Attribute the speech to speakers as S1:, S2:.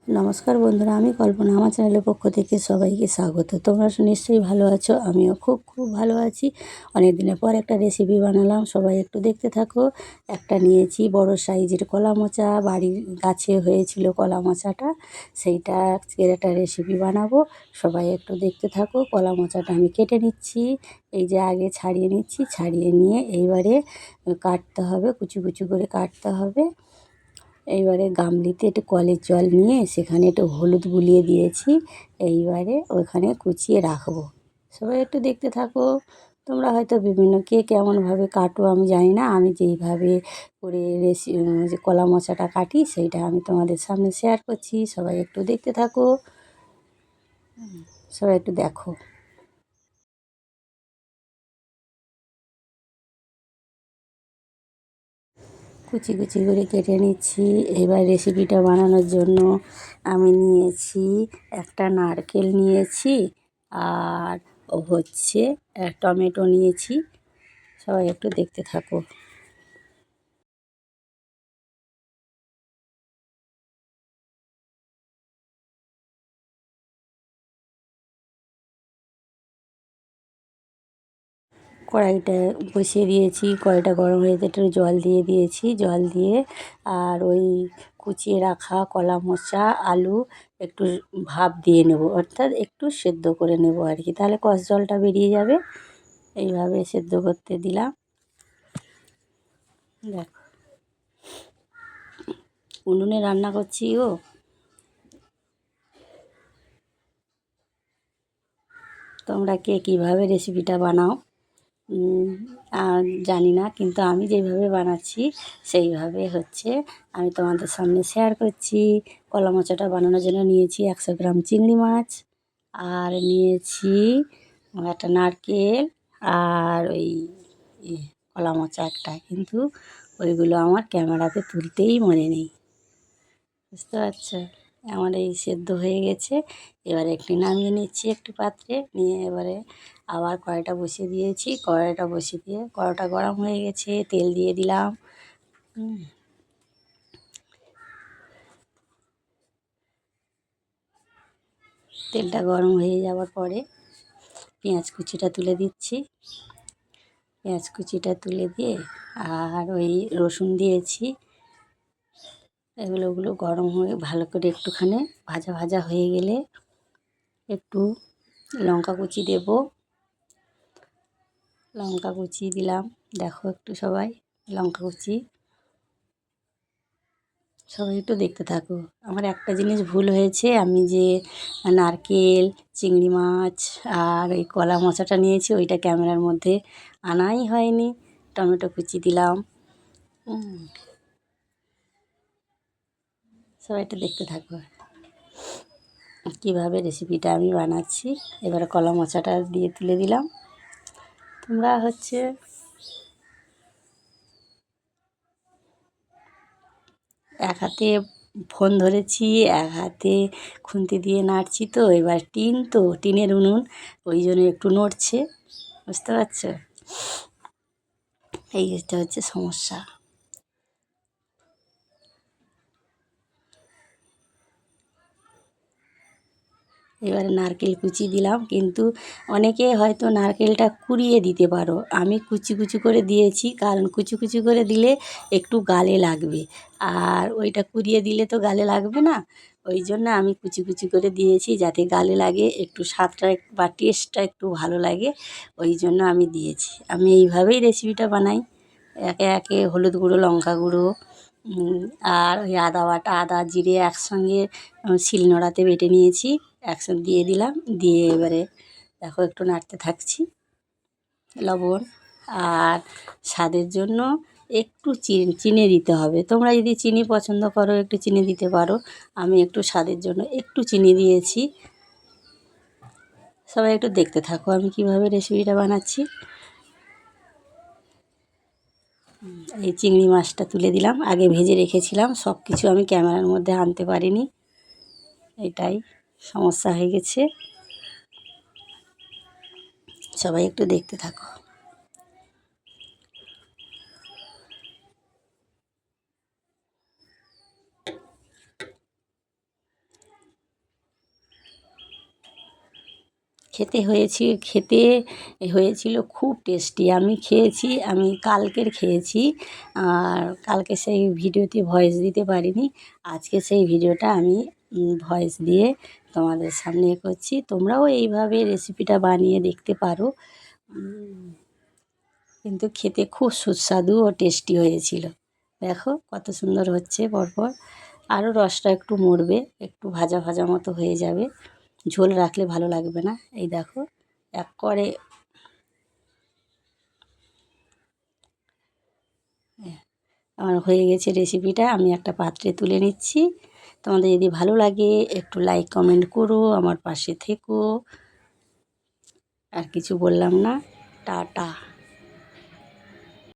S1: নমস্কার বন্ধুরা, আমি কল্পনা। আমার চ্যানেলের পক্ষ থেকে সবাইকে স্বাগত। তোমরা নিশ্চয়ই ভালো আছো, আমিও খুব ভালো আছি। অনেক দিনের পর একটা রেসিপি বানালাম, সবাই একটু দেখতে থাকো। একটা নিয়েছি বড় সাইজের কলা মোচা, বাড়ির গাছে হয়েছিল কলা মোচাটা, সেইটা আজকের একটা রেসিপি বানাবো। সবাই একটু দেখতে থাকো। কলা মোচাটা আমি কেটে নিচ্ছি, এই যে আগে ছাড়িয়ে নিচ্ছি, ছাড়িয়ে নিয়ে এইবারে কাটতে হবে, কুচি কুচি করে কাটতে হবে। এইবারে গামলিতে একটু কলের জল নিয়ে সেখানে একটু হলুদ গুলিয়ে দিয়েছি, এইবারে ওখানে কুচিয়ে রাখবো। সবাই একটু দেখতে থাকো। তোমরা হয়তো বিভিন্ন কে কেমনভাবে কাটো আমি জানি না, আমি যেইভাবে করে যে কলা মোচাটা কাটি সেইটা আমি তোমাদের সামনে শেয়ার করছি। সবাই একটু দেখতে থাকো, সবাই একটু দেখো। কুচি কুচি করে কেটে নিচ্ছি। এবার রেসিপিটা বানানোর জন্য আমি নিয়েছি একটা নারকেল নিয়েছি, আর হচ্ছে টমেটো নিয়েছি। সবাই একটু দেখতে থাকো। কড়াইটা বসিয়ে দিয়েছি, কড়াইটা গরম হয়ে যেতে একটু জল দিয়ে দিয়েছি, জল দিয়ে আর ওই কুচিয়ে রাখা কলা মোচা, আলু একটু ভাপ দিয়ে নেব, অর্থাৎ একটু সেদ্ধ করে নেব আর কি, তাহলে কষ জলটা বেরিয়ে যাবে। এইভাবে সেদ্ধ করতে দিলাম। দেখো, উনুনে রান্না করছি গো। তোমরা কে কীভাবে রেসিপিটা বানাও জানি না, কিন্তু আমি যেইভাবে বানাচ্ছি সেইভাবে হচ্ছে আমি তোমাদের সামনে শেয়ার করছি। কলা মোচাটা বানানোর জন্য নিয়েছি 100 গ্রাম চিংড়ি মাছ, আর নিয়েছি একটা নারকেল, আর ওই কলা মোচা একটা, কিন্তু ওইগুলো আমার ক্যামেরাতে তুলতেই মনে নেই। বুঝতে পারছো? আমার এই সেদ্ধ হয়ে গেছে। এবারে একটি নামিয়ে নিচ্ছি একটি পাত্রে নিয়ে, এবারে আবার কড়াইটা বসিয়ে দিয়েছি। কড়াইটা বসিয়ে দিয়ে কড়াইটা গরম হয়ে গেছে, তেল দিয়ে দিলাম। হুম, তেলটা গরম হয়ে যাওয়ার পরে পেঁয়াজ কুচিটা তুলে দিচ্ছি। পেঁয়াজ কুচিটা তুলে দিয়ে আর ওই রসুন দিয়েছি। ওগুলো গরম হয়ে ভালো করে একটুখানি ভাজা ভাজা হয়ে গেলে একটু লঙ্কা কুচি দেব। লঙ্কা কুচি দিলাম, দেখো একটু সবাই লঙ্কা কুচি। সবাই একটু দেখতে থাকো। আমার একটা জিনিস ভুল হয়েছে, আমি যে নারকেল, চিংড়ি মাছ আর এই কলা মোচাটা নিয়েছি ওইটা ক্যামেরার মধ্যে আনাই হয়নি। টমেটো কুচি দিলাম। সবাই একটু দেখতে থাকো কীভাবে রেসিপিটা আমি বানাচ্ছি। এবারে কলা মোচাটা দিয়ে তুলে দিলাম। তোমরা হচ্ছে এক হাতে ফোন ধরেছি, এক হাতে খুন্তি দিয়ে নাড়ছি, তো এবার টিনের উনুন, ওই জন্য একটু নড়ছে। বুঝতে পারছো? এইটা হচ্ছে সমস্যা। এবারে নারকেল কুচি দিলাম, কিন্তু অনেকে হয়তো নারকেলটা কুড়িয়ে দিতে পারো, আমি কুচি কুচি করে দিয়েছি, কারণ কুচি কুচি করে দিলে একটু গালে লাগবে, আর ওইটা কুড়িয়ে দিলে তো গালে লাগবে না। ওই জন্য আমি কুচি কুচি করে দিয়েছি, যাতে গালে লাগে, একটু স্বাদটা বা টেস্টটা একটু ভালো লাগে, ওই জন্য আমি দিয়েছি। আমি এইভাবেই রেসিপিটা বানাই। একে একে হলুদ গুঁড়ো, লঙ্কা গুঁড়ো, আর ওই আদা বাটা, আদা জিরে একসঙ্গে শিলনোড়াতে বেটে নিয়েছি, একসঙ্গে দিয়ে দিলাম। দিয়ে এবারে দেখো একটু নাড়তে থাকছি। লবণ আর স্বাদের জন্য একটু চিনি দিতে হবে। তোমরা যদি চিনি পছন্দ করো একটু চিনি দিতে পারো, আমি একটু স্বাদের জন্য একটু চিনি দিয়েছি। সবাই একটু দেখতে থাকো আমি কীভাবে রেসিপিটা বানাচ্ছি। এই চিংড়ি মাছটা তুলে দিলাম, আগে ভেজে রেখেছিলাম, সব কিছু আমি ক্যামেরার মধ্যে আনতে পারিনি, এটাই সমস্যা হয়ে গেছে। সবাই একটু দেখতে থাকো। খেতে হয়েছিল খুব টেস্টি। আমি খেয়েছি, আমি কালকের খেয়েছি। আর কালকে সেই ভিডিওতে ভয়েস দিতে পারিনি। আজকে সেই ভিডিওটা আমি ভয়েস দিয়ে তোমাদের সামনে করছি। তোমরাও এইভাবে রেসিপিটা বানিয়ে দেখতে পারো। কিন্তু খেতে খুব সুস্বাদু ও টেস্টি হয়েছিল। দেখো কত সুন্দর হচ্ছে পরপর। আরও রসটা একটু মরবে, একটু ভাজা ভাজা মতো হয়ে যাবে। ঝোল রাখলে ভালো লাগবে না। এই দেখো এক করে আমার হয়ে গেছে রেসিপিটা। আমি একটা পাত্রে তুলে নিচ্ছি। তোমাদের যদি ভালো লাগে একটু লাইক কমেন্ট করো, আমার পাশে থেকো। আর কিছু বললাম না। টাটা।